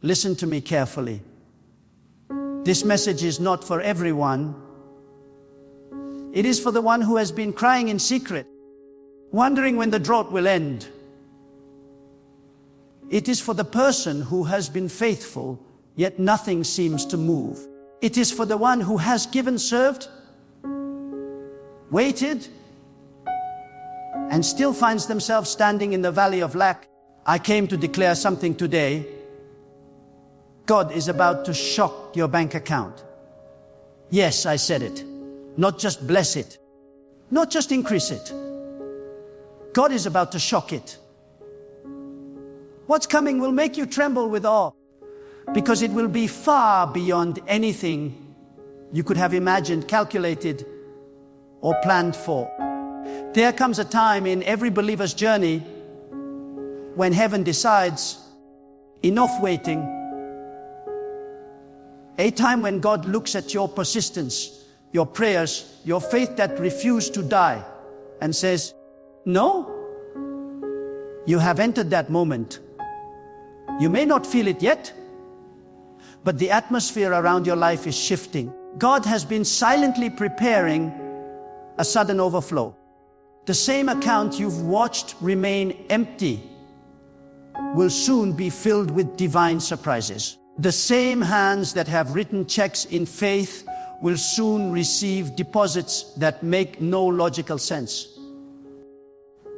Listen to me carefully. This message is not for everyone. It is for the one who has been crying in secret, wondering when the drought will end. It is for the person who has been faithful, yet nothing seems to move. It is for the one who has given, served, waited, and still finds themselves standing in the valley of lack. I came to declare something today. God is about to shock your bank account. Yes, I said it. Not just bless it. Not just increase it. God is about to shock it. What's coming will make you tremble with awe, because it will be far beyond anything you could have imagined, calculated, or planned for. There comes a time in every believer's journey when heaven decides, enough waiting. A time when God looks at your persistence, your prayers, your faith that refused to die, and says, no, you have entered that moment. You may not feel it yet, but the atmosphere around your life is shifting. God has been silently preparing a sudden overflow. The same account you've watched remain empty will soon be filled with divine surprises. The same hands that have written checks in faith will soon receive deposits that make no logical sense.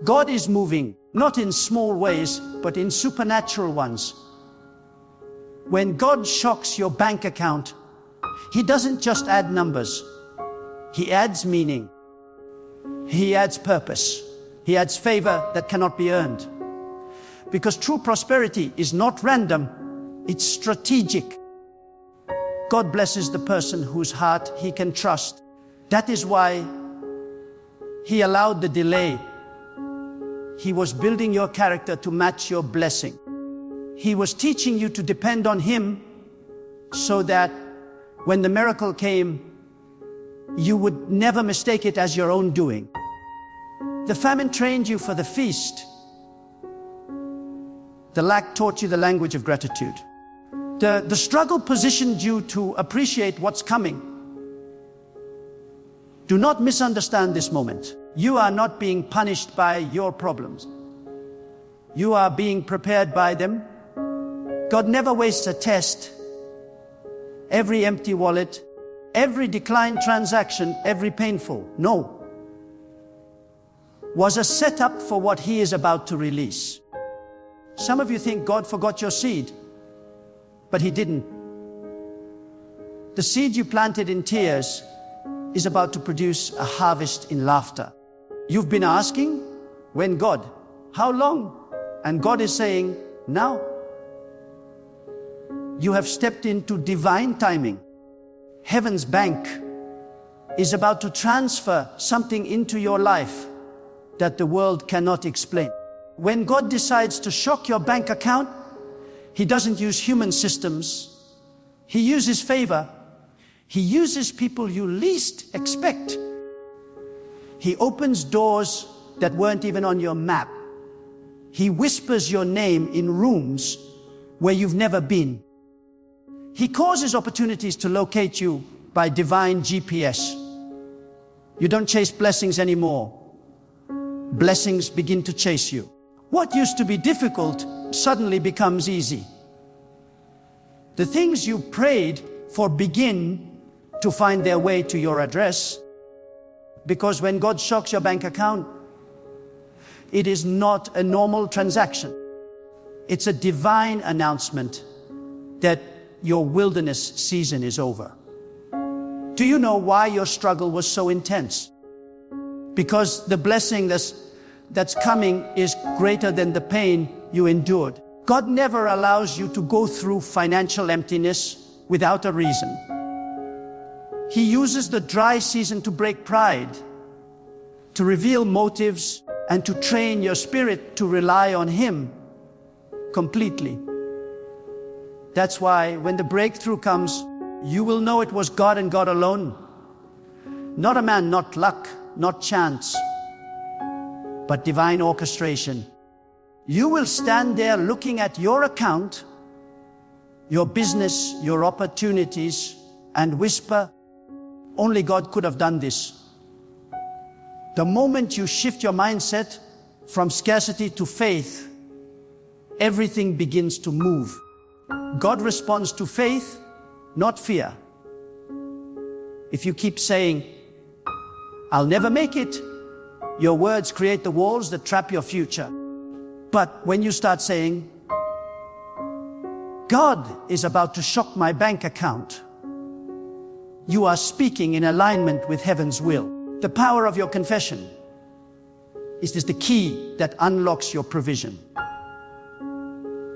God is moving, not in small ways, but in supernatural ones. When God shocks your bank account, He doesn't just add numbers. He adds meaning. He adds purpose. He adds favor that cannot be earned. Because true prosperity is not random, it's strategic. God blesses the person whose heart He can trust. That is why He allowed the delay. He was building your character to match your blessing. He was teaching you to depend on Him so that when the miracle came, you would never mistake it as your own doing. The famine trained you for the feast. The lack taught you the language of gratitude. The struggle positioned you to appreciate what's coming. Do not misunderstand this moment. You are not being punished by your problems. You are being prepared by them. God never wastes a test. Every empty wallet, every declined transaction, every painful no, was a setup for what He is about to release. Some of you think God forgot your seed, but He didn't. The seed you planted in tears is about to produce a harvest in laughter. You've been asking, when God? How long? And God is saying, now. You have stepped into divine timing. Heaven's bank is about to transfer something into your life that the world cannot explain. When God decides to shock your bank account, He doesn't use human systems. He uses favor. He uses people you least expect. He opens doors that weren't even on your map. He whispers your name in rooms where you've never been. He causes opportunities to locate you by divine GPS. You don't chase blessings anymore. Blessings begin to chase you. What used to be difficult suddenly becomes easy. The things you prayed for begin to find their way to your address. Because when God shocks your bank account, it is not a normal transaction. It's a divine announcement that your wilderness season is over. Do you know why your struggle was so intense? Because the blessing that's coming is greater than the pain you endured. God never allows you to go through financial emptiness without a reason. He uses the dry season to break pride, to reveal motives, and to train your spirit to rely on Him completely. That's why when the breakthrough comes, you will know it was God and God alone. Not a man, not luck, not chance, but divine orchestration. You will stand there looking at your account your business, your opportunities, and whisper, only God could have done this. The moment you shift your mindset from scarcity to faith, everything begins to move. God responds to faith, not fear. If you keep saying, I'll never make it, your words create the walls that trap your future. But when you start saying, God is about to shock my bank account, you are speaking in alignment with heaven's will. The power of your confession is the key that unlocks your provision.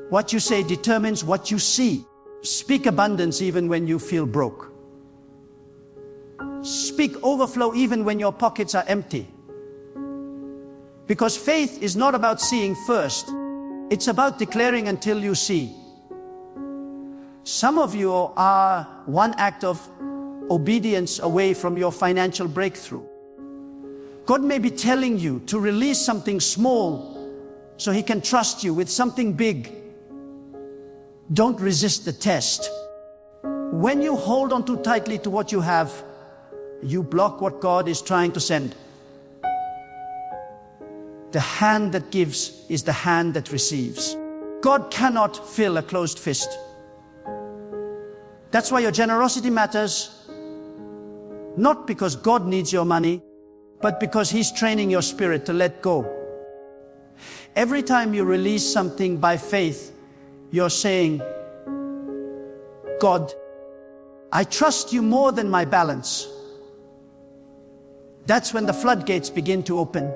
What you say determines what you see. Speak abundance even when you feel broke. Speak overflow even when your pockets are empty. Because faith is not about seeing first. It's about declaring until you see. Some of you are one act of obedience away from your financial breakthrough. God may be telling you to release something small so He can trust you with something big. Don't resist the test. When you hold on too tightly to what you have, you block what God is trying to send. The hand that gives is the hand that receives. God cannot fill a closed fist. That's why your generosity matters. Not because God needs your money, but because He's training your spirit to let go. Every time you release something by faith, you're saying, God, I trust you more than my balance. That's when the floodgates begin to open.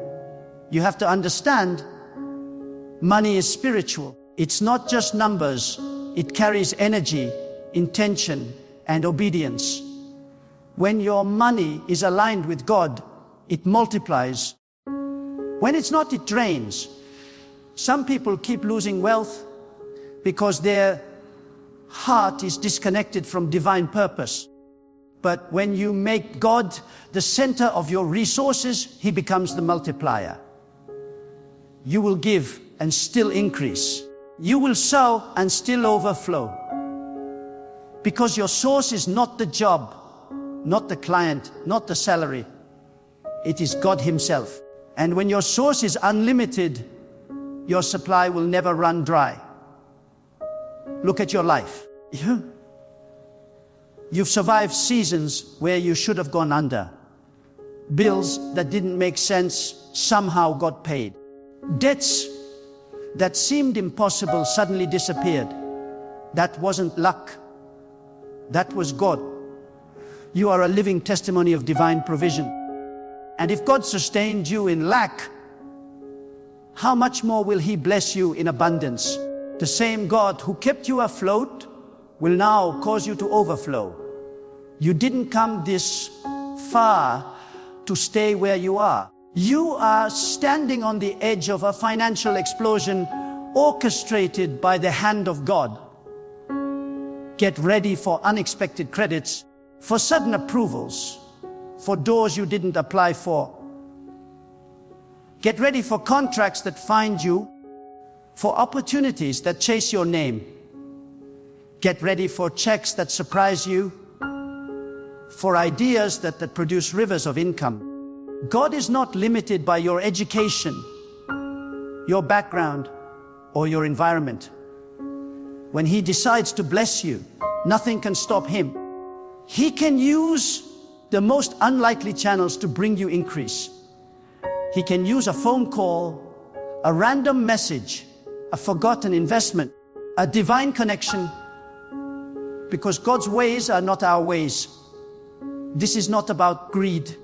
You have to understand, money is spiritual. It's not just numbers. It carries energy, intention, and obedience. When your money is aligned with God, it multiplies. When it's not, it drains. Some people keep losing wealth because their heart is disconnected from divine purpose. But when you make God the center of your resources, He becomes the multiplier. You will give and still increase. You will sow and still overflow. Because your source is not the job, not the client, not the salary. It is God Himself. And when your source is unlimited, your supply will never run dry. Look at your life. You've survived seasons where you should have gone under. Bills that didn't make sense somehow got paid. Debts that seemed impossible suddenly disappeared. That wasn't luck. That was God. You are a living testimony of divine provision. And if God sustained you in lack, how much more will He bless you in abundance? The same God who kept you afloat will now cause you to overflow. You didn't come this far to stay where you are. You are standing on the edge of a financial explosion orchestrated by the hand of God. Get ready for unexpected credits, for sudden approvals, for doors you didn't apply for. Get ready for contracts that find you, for opportunities that chase your name. Get ready for checks that surprise you, for ideas that produce rivers of income. God is not limited by your education, your background, or your environment. When He decides to bless you, nothing can stop Him. He can use the most unlikely channels to bring you increase. He can use a phone call, a random message, a forgotten investment, a divine connection, because God's ways are not our ways. This is not about greed.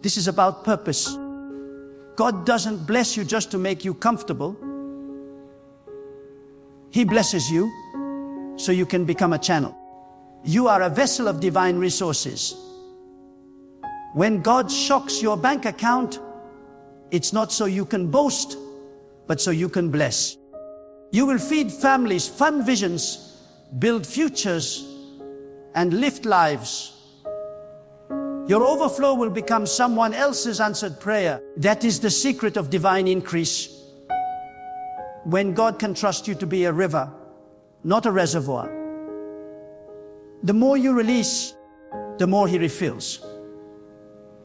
This is about purpose. God doesn't bless you just to make you comfortable. He blesses you so you can become a channel. You are a vessel of divine resources. When God shocks your bank account, it's not so you can boast, but so you can bless. You will feed families, fund visions, build futures, and lift lives. Your overflow will become someone else's answered prayer. That is the secret of divine increase. When God can trust you to be a river, not a reservoir. The more you release, the more He refills.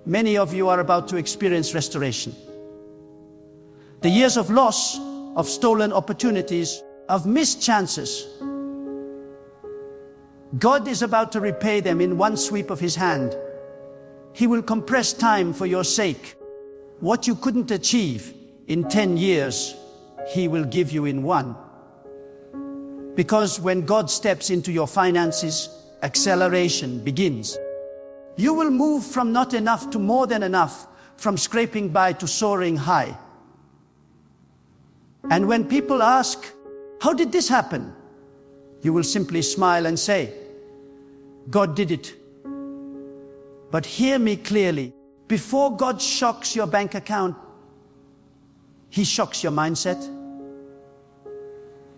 Many of you are about to experience restoration. The years of loss, of stolen opportunities, of missed chances, God is about to repay them in one sweep of His hand. He will compress time for your sake. What you couldn't achieve in 10 years, He will give you in 1. Because when God steps into your finances, acceleration begins. You will move from not enough to more than enough, from scraping by to soaring high. And when people ask, how did this happen? You will simply smile and say, God did it. But hear me clearly. Before God shocks your bank account, He shocks your mindset.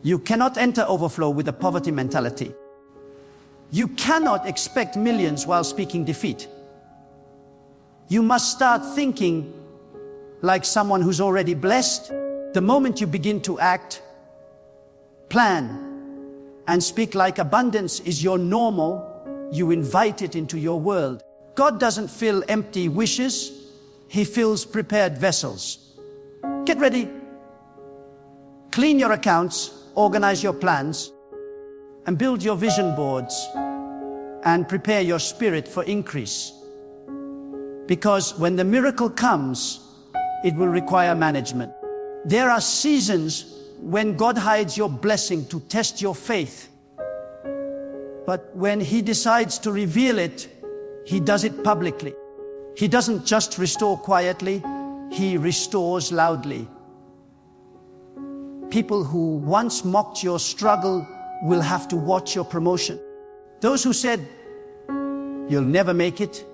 You cannot enter overflow with a poverty mentality. You cannot expect millions while speaking defeat. You must start thinking like someone who's already blessed. The moment you begin to act, plan, and speak like abundance is your normal, you invite it into your world. God doesn't fill empty wishes, He fills prepared vessels. Get ready. Clean your accounts, organize your plans, and build your vision boards, and prepare your spirit for increase. Because when the miracle comes, it will require management. There are seasons when God hides your blessing to test your faith. But when He decides to reveal it, He does it publicly. He doesn't just restore quietly, He restores loudly. People who once mocked your struggle will have to watch your promotion. Those who said, you'll never make it,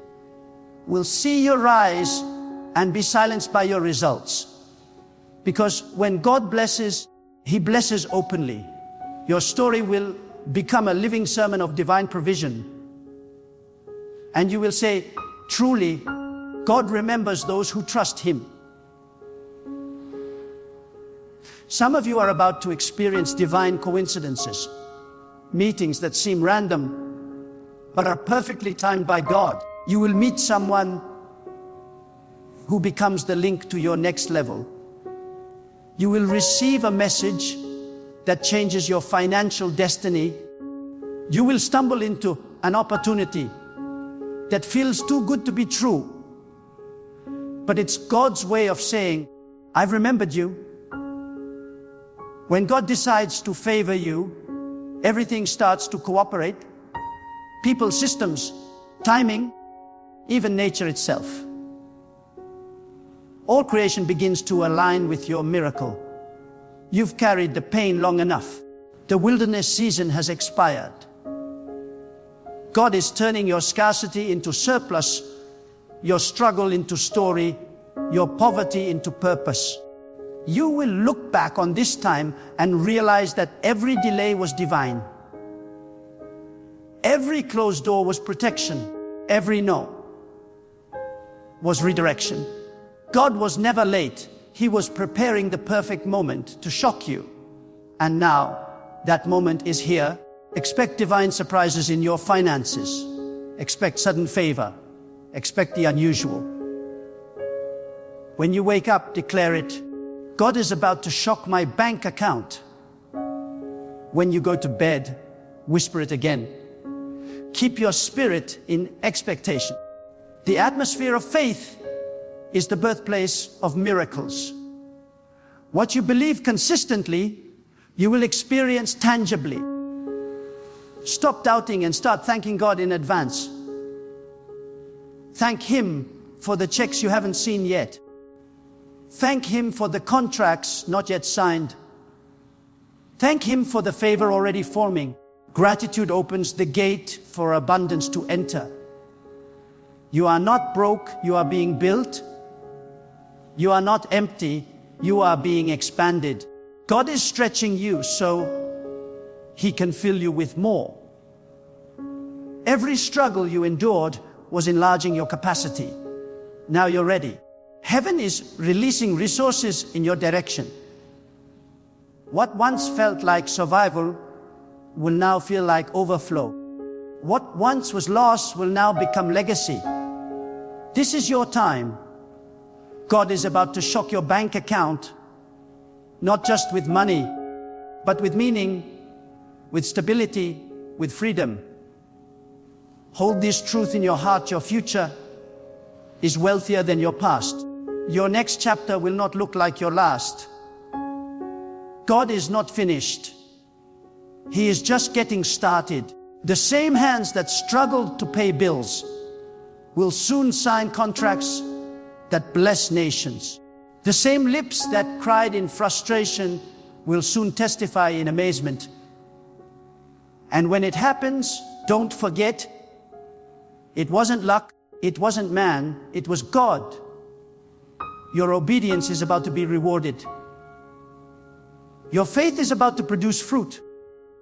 will see your rise and be silenced by your results. Because when God blesses, He blesses openly. Your story will become a living sermon of divine provision. And you will say, truly, God remembers those who trust Him. Some of you are about to experience divine coincidences, meetings that seem random, but are perfectly timed by God. You will meet someone who becomes the link to your next level. You will receive a message that changes your financial destiny. You will stumble into an opportunity that feels too good to be true. But it's God's way of saying, I've remembered you. When God decides to favor you, everything starts to cooperate. People, systems, timing, even nature itself. All creation begins to align with your miracle. You've carried the pain long enough. The wilderness season has expired. God is turning your scarcity into surplus, your struggle into story, your poverty into purpose. You will look back on this time and realize that every delay was divine. Every closed door was protection. Every no was redirection. God was never late. He was preparing the perfect moment to shock you. And now, that moment is here. Expect divine surprises in your finances. Expect sudden favor. Expect the unusual. When you wake up, declare it. God is about to shock my bank account. When you go to bed, whisper it again. Keep your spirit in expectation. The atmosphere of faith is the birthplace of miracles. What you believe consistently, you will experience tangibly. Stop doubting and start thanking God in advance. Thank Him for the checks you haven't seen yet. Thank Him for the contracts not yet signed. Thank Him for the favor already forming. Gratitude opens the gate for abundance to enter. You are not broke, you are being built. You are not empty, you are being expanded. God is stretching you so He can fill you with more. Every struggle you endured was enlarging your capacity. Now you're ready. Heaven is releasing resources in your direction. What once felt like survival will now feel like overflow. What once was loss will now become legacy. This is your time. God is about to shock your bank account, not just with money, but with meaning, with stability, with freedom. Hold this truth in your heart. Your future is wealthier than your past. Your next chapter will not look like your last. God is not finished. He is just getting started. The same hands that struggled to pay bills will soon sign contracts that bless nations. The same lips that cried in frustration will soon testify in amazement. And when it happens, don't forget, it wasn't luck, it wasn't man, it was God. Your obedience is about to be rewarded. Your faith is about to produce fruit.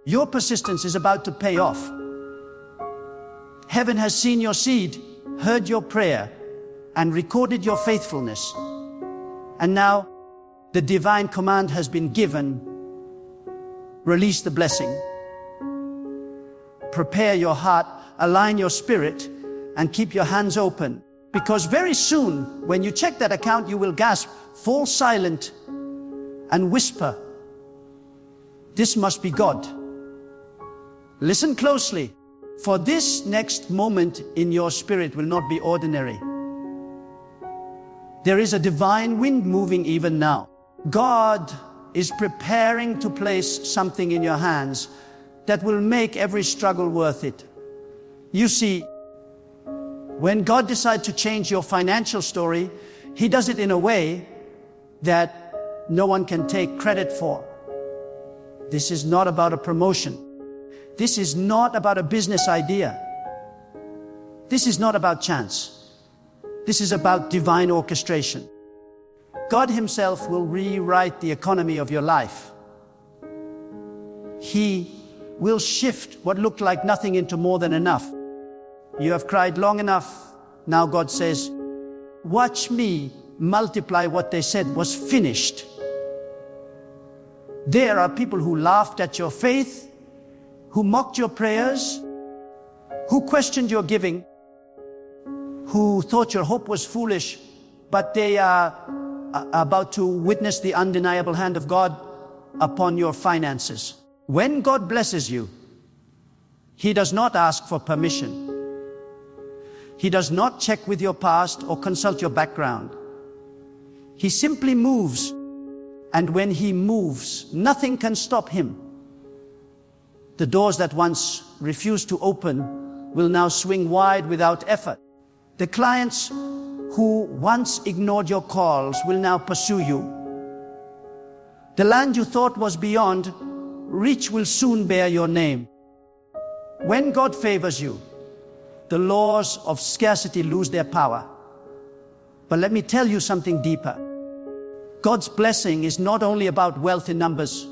Your persistence is about to pay off. Heaven has seen your seed, heard your prayer, and recorded your faithfulness. And now, the divine command has been given. Release the blessing. Prepare your heart, align your spirit, and keep your hands open. Because very soon, when you check that account, you will gasp, fall silent, and whisper, "This must be God." Listen closely, for this next moment in your spirit will not be ordinary. There is a divine wind moving even now. God is preparing to place something in your hands that will make every struggle worth it. You see, when God decides to change your financial story, He does it in a way that no one can take credit for. This is not about a promotion. This is not about a business idea. This is not about chance. This is about divine orchestration. God Himself will rewrite the economy of your life. He will shift what looked like nothing into more than enough. You have cried long enough. Now God says, "Watch me multiply what they said was finished." There are people who laughed at your faith, who mocked your prayers, who questioned your giving, who thought your hope was foolish, but they are about to witness the undeniable hand of God upon your finances. When God blesses you, He does not ask for permission. He does not check with your past or consult your background. He simply moves, and when He moves, nothing can stop Him. The doors that once refused to open will now swing wide without effort. The clients who once ignored your calls will now pursue you. The land you thought was beyond reach will soon bear your name. When God favors you, the laws of scarcity lose their power. But let me tell you something deeper. God's blessing is not only about wealth in numbers.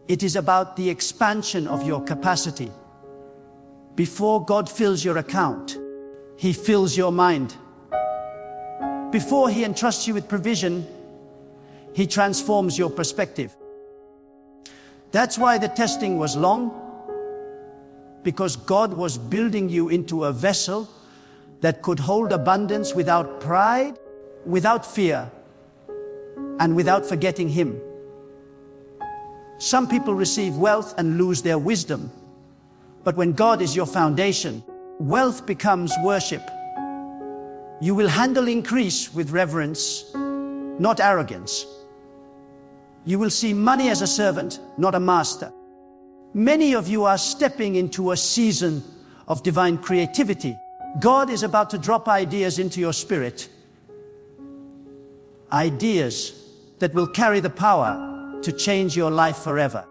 It is about the expansion of your capacity. Before God fills your account, He fills your mind. Before He entrusts you with provision, He transforms your perspective. That's why the testing was long, because God was building you into a vessel that could hold abundance without pride, without fear, and without forgetting Him. Some people receive wealth and lose their wisdom. But when God is your foundation, wealth becomes worship. You will handle increase with reverence, not arrogance. You will see money as a servant, not a master. Many of you are stepping into a season of divine creativity. God is about to drop ideas into your spirit. Ideas that will carry the power to change your life forever.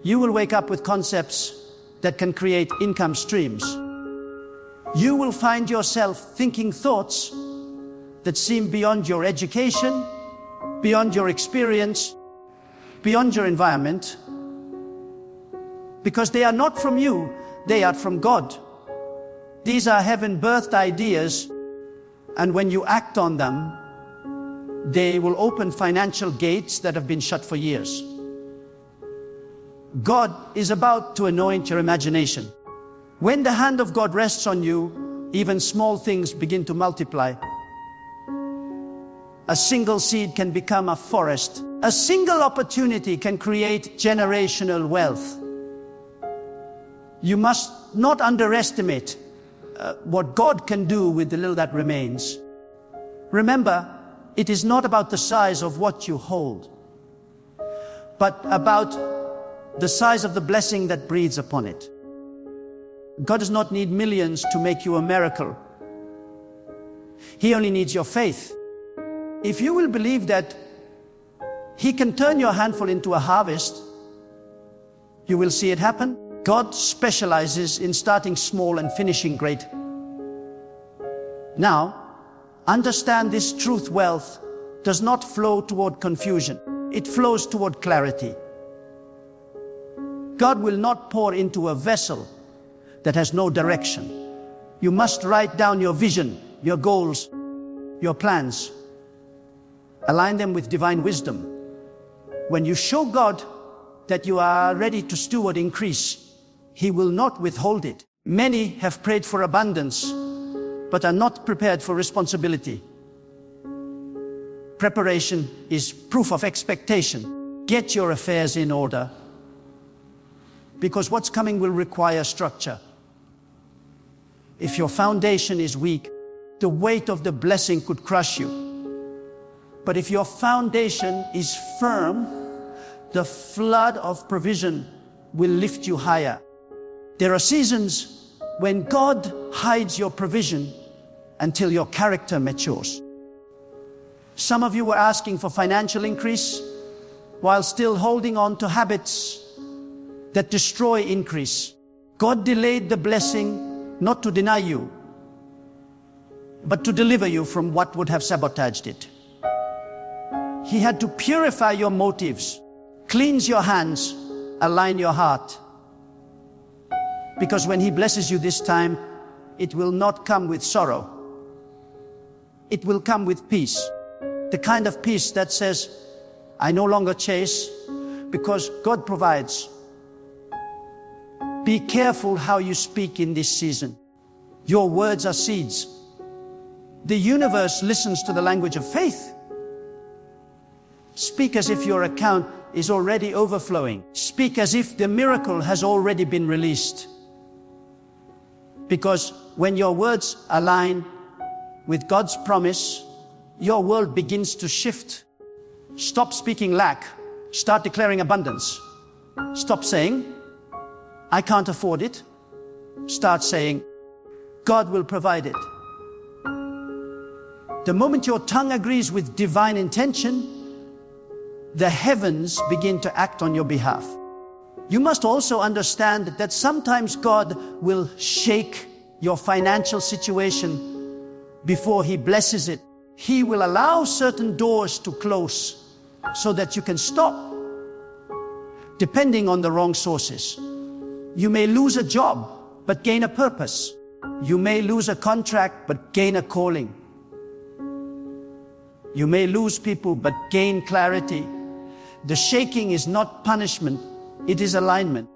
You will wake up with concepts that can create income streams. You will find yourself thinking thoughts that seem beyond your education, beyond your experience, beyond your environment, because they are not from you, they are from God. These are heaven-birthed ideas, and when you act on them, they will open financial gates that have been shut for years. God is about to anoint your imagination. When the hand of God rests on you, even small things begin to multiply. A single seed can become a forest. A single opportunity can create generational wealth. You must not underestimate what God can do with the little that remains. Remember, it is not about the size of what you hold, but about the size of the blessing that breathes upon it. God does not need millions to make you a miracle. He only needs your faith. If you will believe that He can turn your handful into a harvest, you will see it happen. God specializes in starting small and finishing great. Now, understand this truth: wealth does not flow toward confusion. It flows toward clarity. God will not pour into a vessel that has no direction. You must write down your vision, your goals, your plans. Align them with divine wisdom. When you show God that you are ready to steward increase, He will not withhold it. Many have prayed for abundance, but are not prepared for responsibility. Preparation is proof of expectation. Get your affairs in order, because what's coming will require structure. If your foundation is weak, the weight of the blessing could crush you. But if your foundation is firm, the flood of provision will lift you higher. There are seasons when God hides your provision until your character matures. Some of you were asking for financial increase while still holding on to habits that destroy increase. God delayed the blessing not to deny you, but to deliver you from what would have sabotaged it. He had to purify your motives, cleanse your hands, align your heart. Because when He blesses you this time, it will not come with sorrow. It will come with peace. The kind of peace that says, I no longer chase because God provides. Be careful how you speak in this season. Your words are seeds. The universe listens to the language of faith. Speak as if your account is already overflowing. Speak as if the miracle has already been released. Because when your words align with God's promise, your world begins to shift. Stop speaking lack. Start declaring abundance. Stop saying, I can't afford it. Start saying, God will provide it. The moment your tongue agrees with divine intention, the heavens begin to act on your behalf. You must also understand that sometimes God will shake your financial situation before He blesses it. He will allow certain doors to close so that you can stop depending on the wrong sources. You may lose a job but gain a purpose. You may lose a contract but gain a calling. You may lose people but gain clarity. The shaking is not punishment, it is alignment.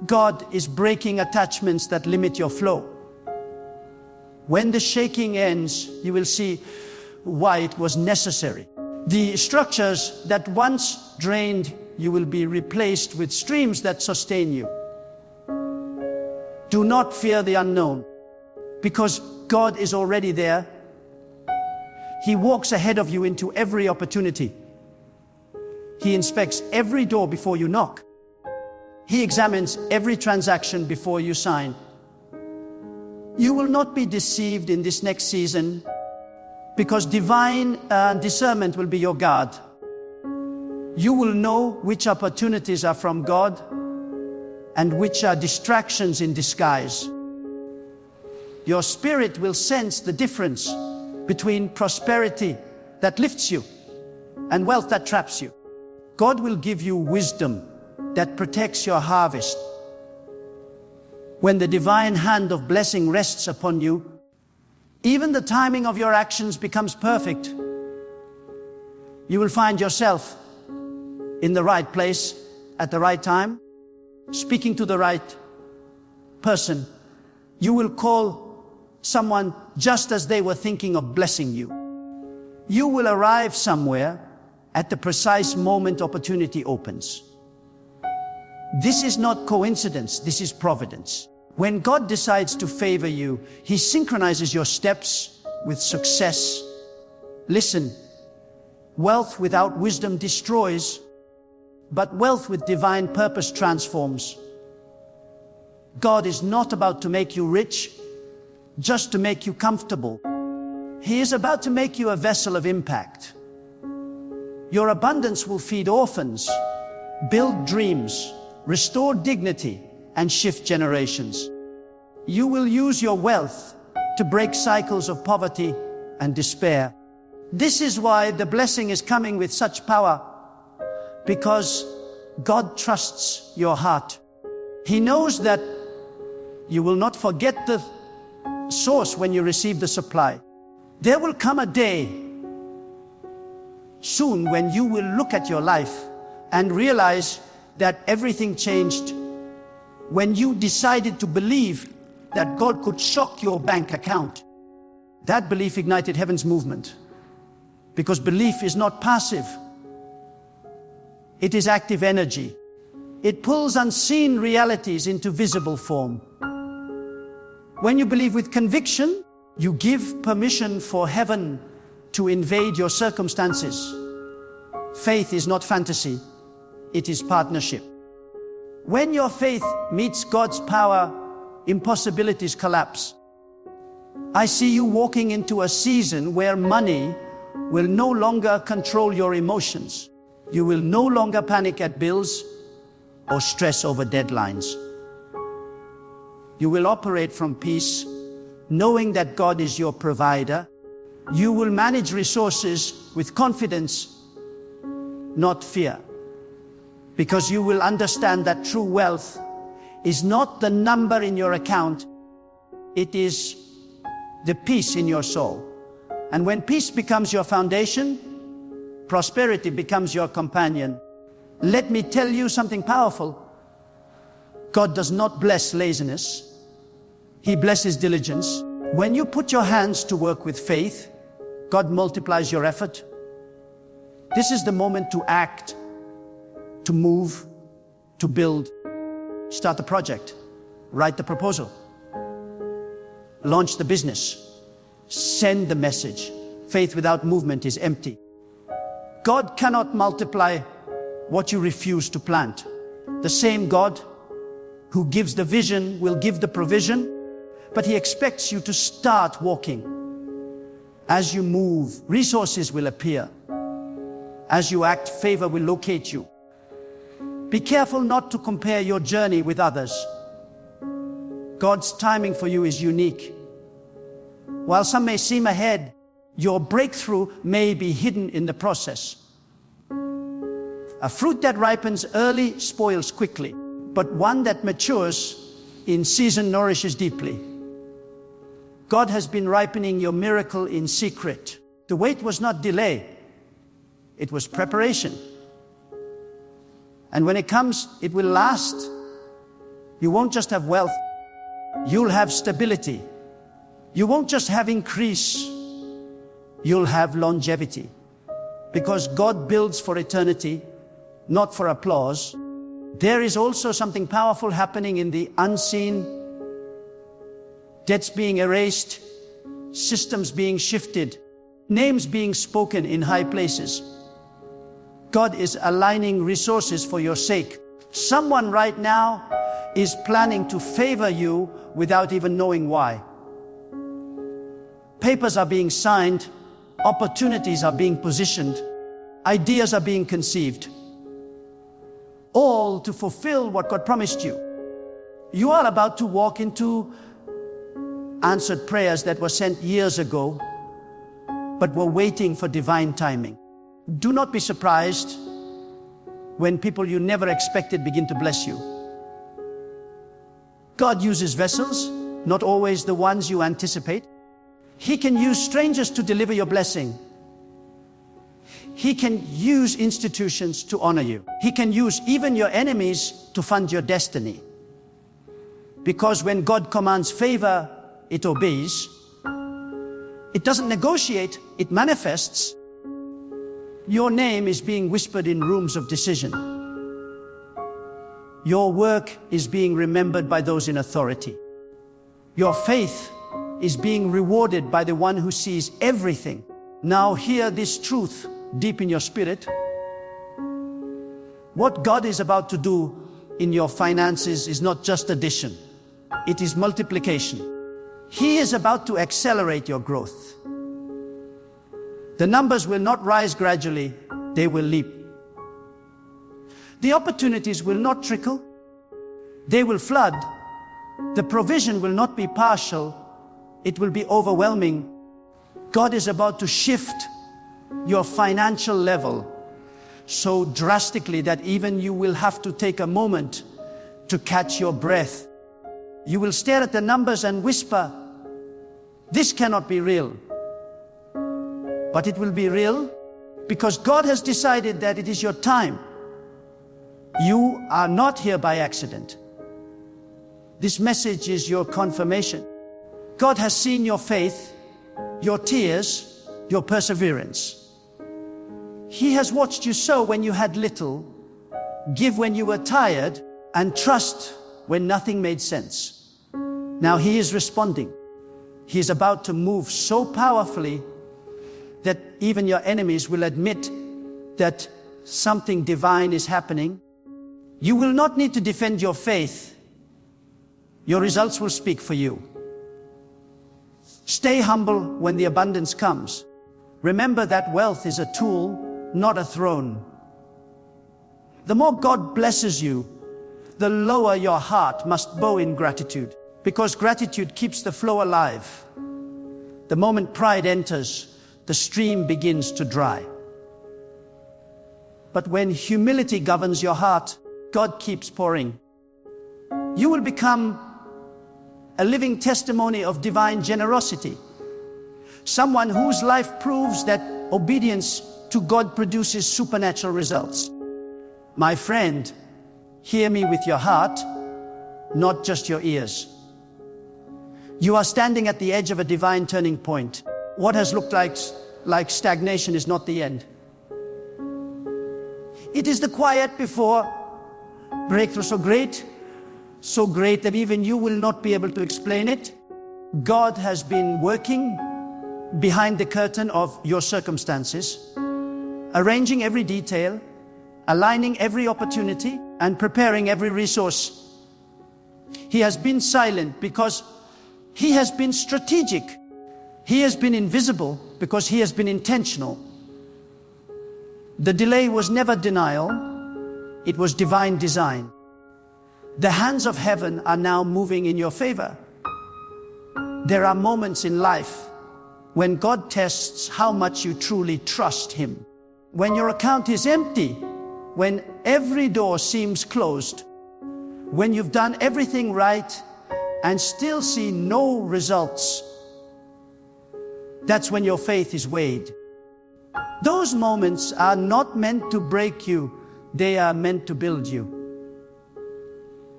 God is breaking attachments that limit your flow. When the shaking ends, you will see why it was necessary. The structures that once drained you will be replaced with streams that sustain you. Do not fear the unknown, because God is already there. He walks ahead of you into every opportunity. He inspects every door before you knock. He examines every transaction before you sign. You will not be deceived in this next season, because divine discernment will be your guard. You will know which opportunities are from God and which are distractions in disguise. Your spirit will sense the difference between prosperity that lifts you and wealth that traps you. God will give you wisdom that protects your harvest. When the divine hand of blessing rests upon you, even the timing of your actions becomes perfect. You will find yourself in the right place at the right time. speaking to the right person. You will call someone just as they were thinking of blessing you. You will arrive somewhere at the precise moment opportunity opens. This is not coincidence, this is providence. When God decides to favor you, He synchronizes your steps with success. Listen, wealth without wisdom destroys, but wealth with divine purpose transforms. God is not about to make you rich, just to make you comfortable. He is about to make you a vessel of impact. Your abundance will feed orphans, build dreams, restore dignity, and shift generations. You will use your wealth to break cycles of poverty and despair. This is why the blessing is coming with such power, because God trusts your heart. He knows that you will not forget the source when you receive the supply. There will come a day soon when you will look at your life and realize that everything changed when you decided to believe that God could shock your bank account. That belief ignited heaven's movement, because belief is not passive. It is active energy. It pulls unseen realities into visible form. When you believe with conviction, you give permission for heaven to invade your circumstances. Faith is not fantasy, it is partnership. When your faith meets God's power, impossibilities collapse. I see you walking into a season where money will no longer control your emotions. You will no longer panic at bills or stress over deadlines. You will operate from peace, knowing that God is your provider. You will manage resources with confidence, not fear, because you will understand that true wealth is not the number in your account, it is the peace in your soul. And when peace becomes your foundation, prosperity becomes your companion. Let me tell you something powerful. God does not bless laziness. He blesses diligence. When you put your hands to work with faith, God multiplies your effort. This is the moment to act, to move, to build. Start the project, write the proposal, launch the business, send the message. Faith without movement is empty. God cannot multiply what you refuse to plant. The same God who gives the vision will give the provision, but He expects you to start walking. As you move, resources will appear. As you act, favor will locate you. Be careful not to compare your journey with others. God's timing for you is unique. While some may seem ahead, your breakthrough may be hidden in the process. A fruit that ripens early spoils quickly, but one that matures in season nourishes deeply. God has been ripening your miracle in secret. The wait was not delay, it was preparation. And when it comes, it will last. You won't just have wealth, you'll have stability. You won't just have increase, you'll have longevity. Because God builds for eternity, not for applause. There is also something powerful happening in the unseen. Debts being erased, systems being shifted, names being spoken in high places. God is aligning resources for your sake. Someone right now is planning to favor you without even knowing why. Papers are being signed, opportunities are being positioned, ideas are being conceived, all to fulfill what God promised you. You are about to walk into answered prayers that were sent years ago, but were waiting for divine timing. Do not be surprised when people you never expected begin to bless you. God uses vessels, not always the ones you anticipate. He can use strangers to deliver your blessing. He can use institutions to honor you. He can use even your enemies to fund your destiny. Because when God commands favor, it obeys. It doesn't negotiate, it manifests. Your name is being whispered in rooms of decision. Your work is being remembered by those in authority. Your faith is being rewarded by the one who sees everything. Now hear this truth deep in your spirit. What God is about to do in your finances is not just addition, it is multiplication. He is about to accelerate your growth. The numbers will not rise gradually, they will leap. The opportunities will not trickle, they will flood. The provision will not be partial, it will be overwhelming. God is about to shift your financial level so drastically that even you will have to take a moment to catch your breath. You will stare at the numbers and whisper, "This cannot be real." But it will be real because God has decided that it is your time. You are not here by accident. This message is your confirmation. God has seen your faith, your tears, your perseverance. He has watched you sow when you had little, give when you were tired, and trust when nothing made sense. Now He is responding. He is about to move so powerfully that even your enemies will admit that something divine is happening. You will not need to defend your faith. Your results will speak for you. Stay humble when the abundance comes. Remember that wealth is a tool, not a throne. The more God blesses you, the lower your heart must bow in gratitude, because gratitude keeps the flow alive. The moment pride enters, the stream begins to dry. But when humility governs your heart, God keeps pouring. You will become a living testimony of divine generosity. Someone whose life proves that obedience to God produces supernatural results. My friend, hear me with your heart, not just your ears. You are standing at the edge of a divine turning point. What has looked like stagnation is not the end. It is the quiet before breakthrough so great that even you will not be able to explain it. God has been working behind the curtain of your circumstances, arranging every detail, aligning every opportunity, and preparing every resource. He has been silent because He has been strategic. He has been invisible because He has been intentional. The delay was never denial, it was divine design. The hands of heaven are now moving in your favor. There are moments in life when God tests how much you truly trust Him. When your account is empty, when every door seems closed, when you've done everything right and still see no results, that's when your faith is weighed. Those moments are not meant to break you, they are meant to build you.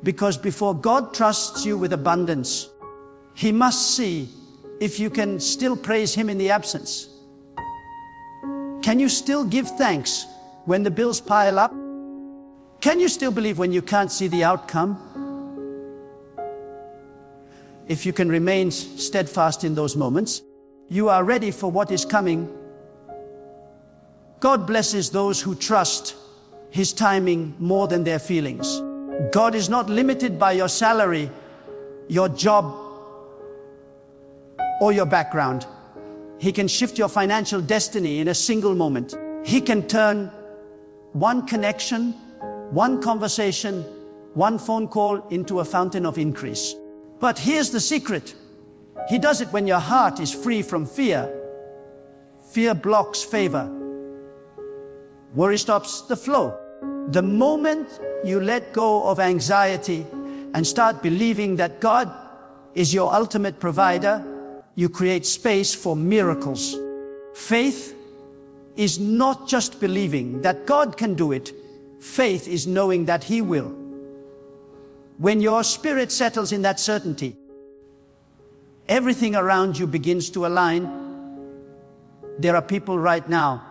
Because before God trusts you with abundance, He must see if you can still praise Him in the absence. Can you still give thanks when the bills pile up? Can you still believe when you can't see the outcome? If you can remain steadfast in those moments, you are ready for what is coming. God blesses those who trust His timing more than their feelings. God is not limited by your salary, your job, or your background. He can shift your financial destiny in a single moment. He can turn one connection, one conversation, one phone call into a fountain of increase. But here's the secret. He does it when your heart is free from fear. Fear blocks favor. Worry stops the flow. The moment you let go of anxiety and start believing that God is your ultimate provider, you create space for miracles. Faith is not just believing that God can do it. Faith is knowing that He will. When your spirit settles in that certainty, everything around you begins to align. There are people right now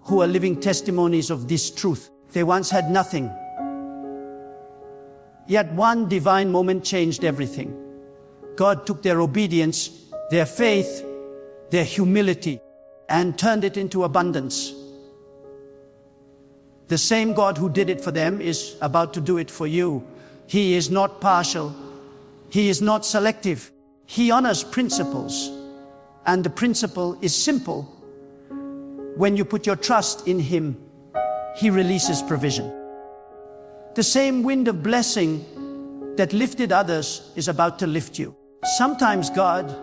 who are living testimonies of this truth. They once had nothing, yet one divine moment changed everything. God took their obedience, their faith, their humility, and turned it into abundance. The same God who did it for them is about to do it for you. He is not partial. He is not selective. He honors principles. And the principle is simple. When you put your trust in Him, He releases provision. The same wind of blessing that lifted others is about to lift you. Sometimes God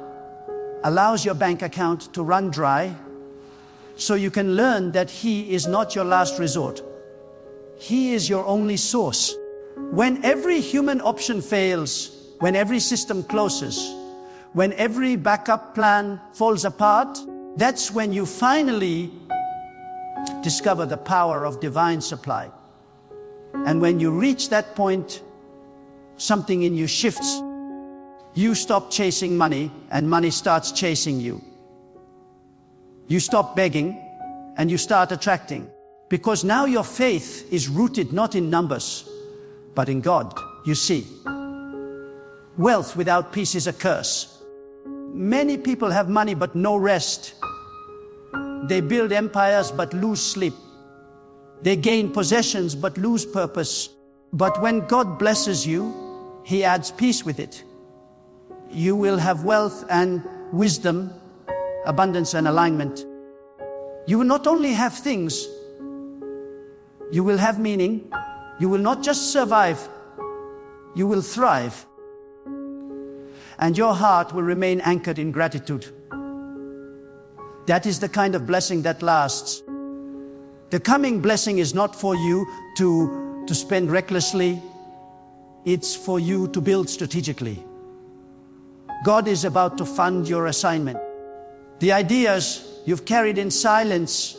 allows your bank account to run dry so you can learn that He is not your last resort. He is your only source. When every human option fails, when every system closes, when every backup plan falls apart, that's when you finally discover the power of divine supply. And when you reach that point, something in you shifts. You stop chasing money, and money starts chasing you. You stop begging, and you start attracting. Because now your faith is rooted not in numbers, but in God. You see, wealth without peace is a curse. Many people have money but no rest. They build empires but lose sleep. They gain possessions but lose purpose. But when God blesses you, He adds peace with it. You will have wealth and wisdom, abundance and alignment. You will not only have things, you will have meaning. You will not just survive, you will thrive. And your heart will remain anchored in gratitude. That is the kind of blessing that lasts. The coming blessing is not for you to spend recklessly. It's for you to build strategically. God is about to fund your assignment. The ideas you've carried in silence,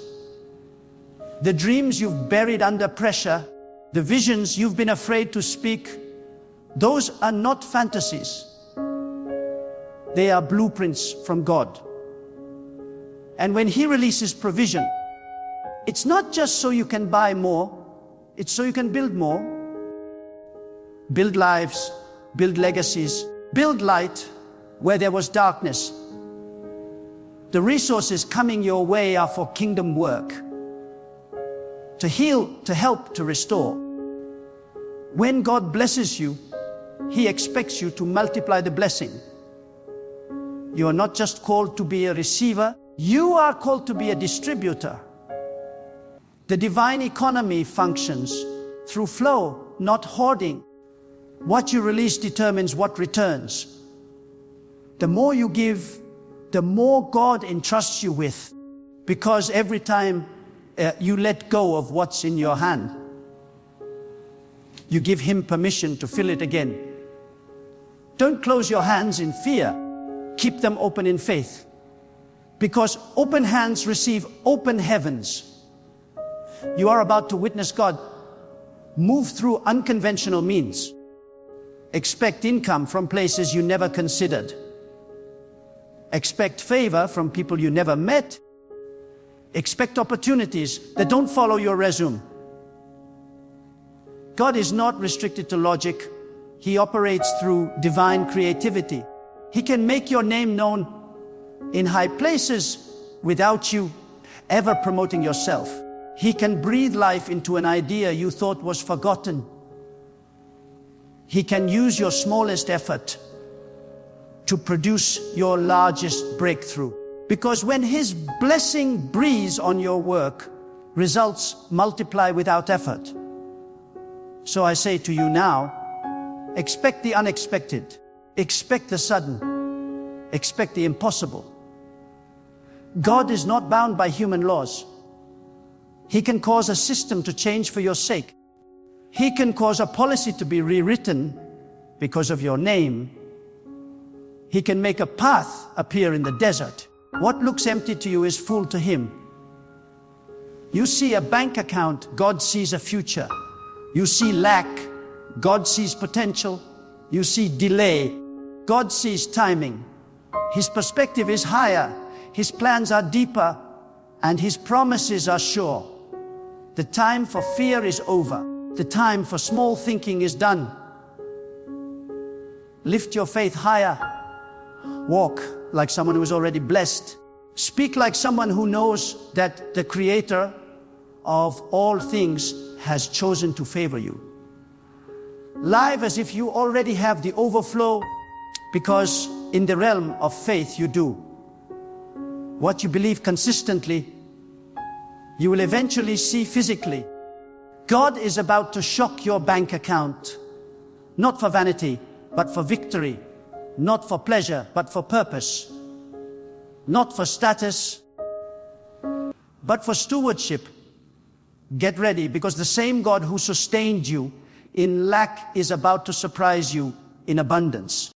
the dreams you've buried under pressure, the visions you've been afraid to speak, those are not fantasies. They are blueprints from God. And when He releases provision, it's not just so you can buy more, it's so you can build more. Build lives, build legacies, build light where there was darkness. The resources coming your way are for kingdom work. To heal, to help, to restore. When God blesses you, He expects you to multiply the blessing. You are not just called to be a receiver, you are called to be a distributor. The divine economy functions through flow, not hoarding. What you release determines what returns. The more you give, the more God entrusts you with, because every time you let go of what's in your hand, you give Him permission to fill it again. Don't close your hands in fear. Keep them open in faith. Because open hands receive open heavens. You are about to witness God move through unconventional means. Expect income from places you never considered. Expect favor from people you never met. Expect opportunities that don't follow your resume. God is not restricted to logic. He operates through divine creativity. He can make your name known in high places without you ever promoting yourself. He can breathe life into an idea you thought was forgotten. He can use your smallest effort to produce your largest breakthrough. Because when His blessing breathes on your work, results multiply without effort. So I say to you now, expect the unexpected, expect the sudden, expect the impossible. God is not bound by human laws. He can cause a system to change for your sake. He can cause a policy to be rewritten because of your name. He can make a path appear in the desert. What looks empty to you is full to Him. You see a bank account, God sees a future. You see lack, God sees potential. You see delay, God sees timing. His perspective is higher, His plans are deeper, and His promises are sure. The time for fear is over. The time for small thinking is done. Lift your faith higher. Walk like someone who is already blessed. Speak like someone who knows that the Creator of all things has chosen to favor you. Live as if you already have the overflow, because in the realm of faith you do. What you believe consistently, you will eventually see physically. God is about to shock your bank account, not for vanity, but for victory, not for pleasure, but for purpose, not for status, but for stewardship. Get ready, because the same God who sustained you in lack is about to surprise you in abundance.